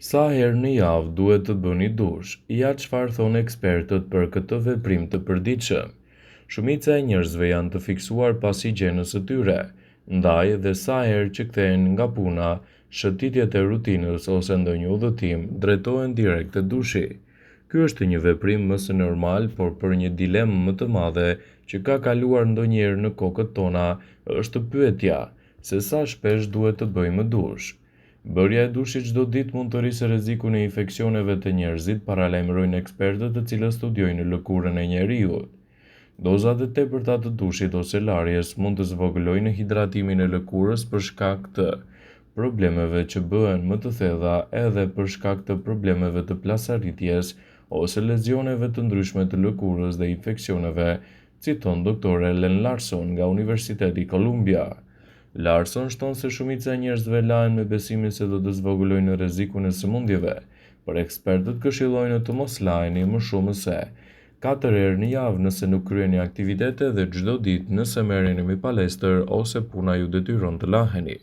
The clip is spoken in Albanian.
Sa herë në javë duhet të bëni dush? Ja çfarë thonë ekspertët për këtë veprim të përditshëm. Shumica e njerëzve janë të fiksuar pas higjienës së tyre, ndaj edhe sa herë që kthehen nga puna, shëtitjet e rutinës ose ndonjë udhëtim drejtohen direkt te dushi. Ky është një veprim më së normal, por për një dilemë më të madhe që ka kaluar ndonjëherë në kokët tona është pyetja se sa shpesh duhet të bëjmë dush. Bërja e dushit çdo ditë mund të rrisë rrezikun e infeksioneve te njerëzit, paralajmërojnë ekspertët të cilët studiojnë lëkurën e njeriut. Dozat e tepërta të dushit ose larjes mund të zvogëlojnë hidratimin e lëkurës për shkak të problemeve që bëhen më të thella edhe për shkak të problemeve të plasarritjes ose lezioneve të ndryshme të lëkurës dhe infeksioneve, citon dr. Ellen Larson nga Universiteti Columbia. Larson shton se shumica e njerëzve lahen me besimin se do të zvogëlojnë rrezikun e sëmundjeve, por ekspertët këshillojnë të mos laheni më shumë se 4 herë në javë nëse nuk kryeni aktivitete dhe çdo ditë nëse merreni me palestër ose puna ju detyron të laheni.